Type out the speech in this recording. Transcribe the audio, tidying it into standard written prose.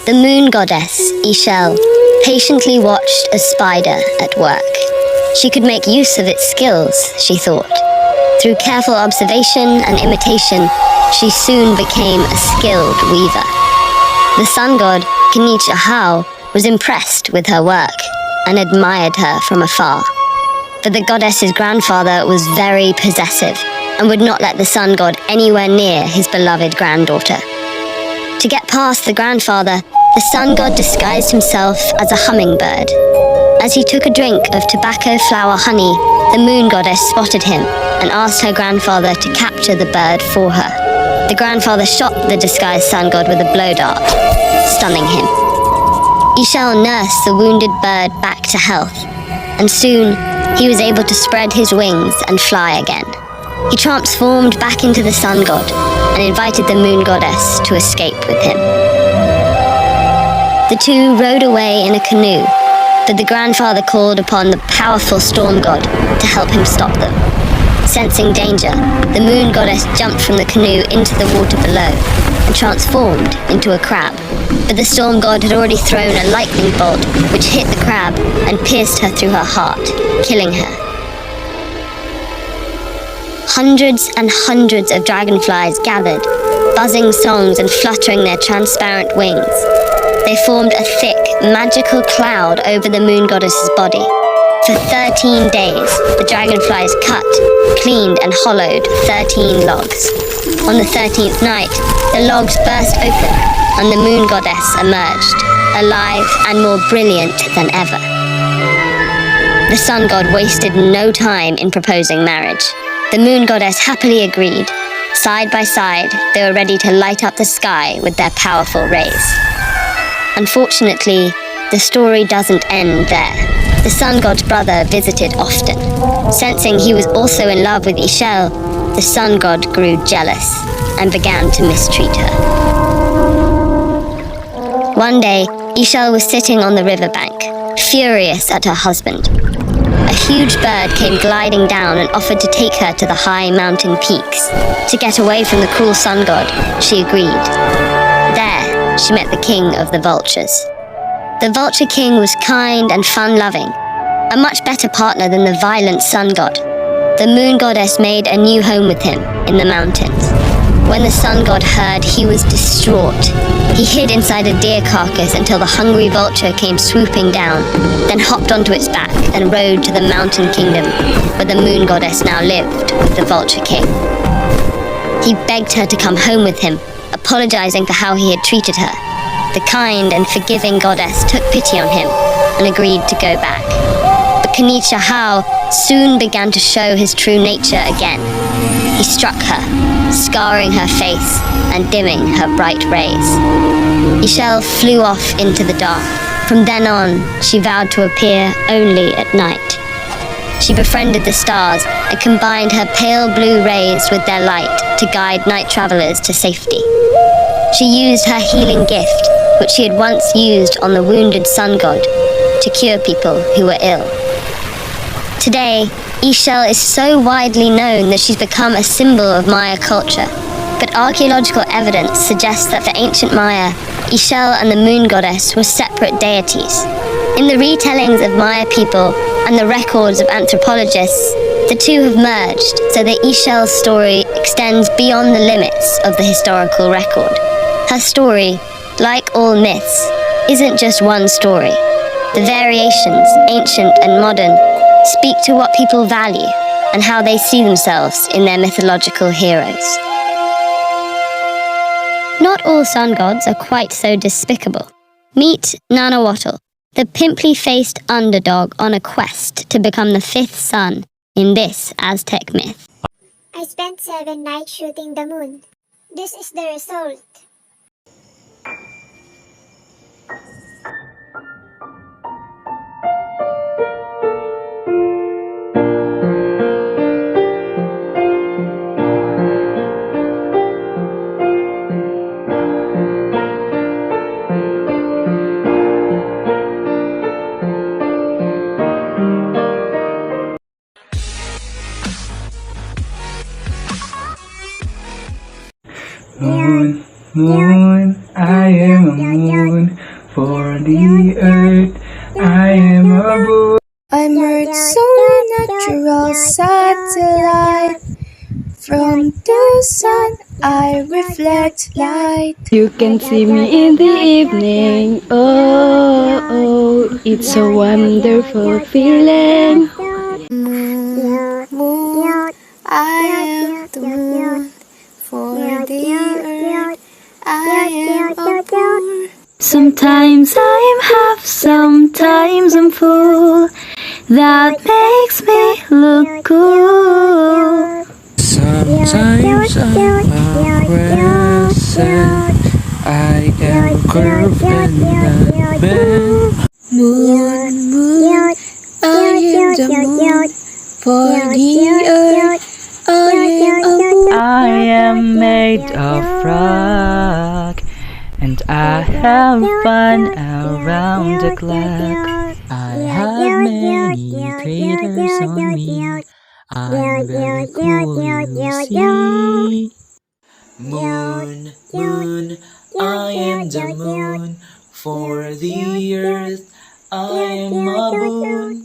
The moon goddess, Ishel, patiently watched a spider at work. She could make use of its skills, she thought. Through careful observation and imitation, she soon became a skilled weaver. The sun god, Hao, was impressed with her work and admired her from afar. But the goddess's grandfather was very possessive and would not let the sun god anywhere near his beloved granddaughter. To get past the grandfather, the sun god disguised himself as a hummingbird. As he took a drink of tobacco flower honey, the moon goddess spotted him and asked her grandfather to capture the bird for her. The grandfather shot the disguised sun god with a blow dart, stunning him. Ishel nursed the wounded bird back to health, and soon he was able to spread his wings and fly again. He transformed back into the sun god and invited the moon goddess to escape with him. The two rowed away in a canoe, but the grandfather called upon the powerful storm god to help him stop them. Sensing danger, the moon goddess jumped from the canoe into the water below and transformed into a crab. But the storm god had already thrown a lightning bolt which hit the crab and pierced her through her heart, killing her. Hundreds and hundreds of dragonflies gathered, buzzing songs and fluttering their transparent wings. They formed a thick, magical cloud over the moon goddess's body. For 13 days, the dragonflies cut, cleaned and hollowed 13 logs. On the 13th night, the logs burst open and the moon goddess emerged, alive and more brilliant than ever. The sun god wasted no time in proposing marriage. The moon goddess happily agreed. Side by side, they were ready to light up the sky with their powerful rays. Unfortunately, the story doesn't end there. The sun god's brother visited often. Sensing he was also in love with Ishel, the sun god grew jealous and began to mistreat her. One day, Ishel was sitting on the riverbank, furious at her husband. A huge bird came gliding down and offered to take her to the high mountain peaks. To get away from the cruel sun god, she agreed. There, she met the king of the vultures. The vulture king was kind and fun-loving, a much better partner than the violent sun god. The moon goddess made a new home with him in the mountains. When the sun god heard, he was distraught. He hid inside a deer carcass until the hungry vulture came swooping down, then hopped onto its back and rode to the mountain kingdom, where the moon goddess now lived with the vulture king. He begged her to come home with him, apologizing for how he had treated her. The kind and forgiving goddess took pity on him and agreed to go back. But Hao soon began to show his true nature again. He struck her, scarring her face and dimming her bright rays. Ishel flew off into the dark. From then on, she vowed to appear only at night. She befriended the stars and combined her pale blue rays with their light to guide night travelers to safety. She used her healing gift, which she had once used on the wounded sun god, to cure people who were ill. Today, Ishel is so widely known that she's become a symbol of Maya culture, but archaeological evidence suggests that for ancient Maya, Ishel and the moon goddess were separate deities. In the retellings of Maya people and the records of anthropologists, the two have merged, so that Ishel's story extends beyond the limits of the historical record. Her story, like all myths, isn't just one story. The variations, ancient and modern, speak to what people value and how they see themselves in their mythological heroes. Not all sun gods are quite so despicable. Meet Nanawatl, the pimply-faced underdog on a quest to become the fifth sun in this Aztec myth. I spent 7 nights shooting the moon. This is the result. Moon, moon, I am a moon. For the earth, I am a moon. I'm Earth's only natural satellite. From the sun, I reflect light. You can see me in the evening. Oh, oh, it's a wonderful feeling. Moon, moon, I am the moon. For the earth, I am a moon. Sometimes I'm half, sometimes I'm full. That makes me look cool. Sometimes I'm a crescent. I am curved and not bent. Moon, moon, I am the moon. For the earth, I am a moon. I am made of rock, and I have fun around the clock. I have many glitters on me. I'm very cool, you see. Moon, moon, I am the moon. For the earth, I am a moon.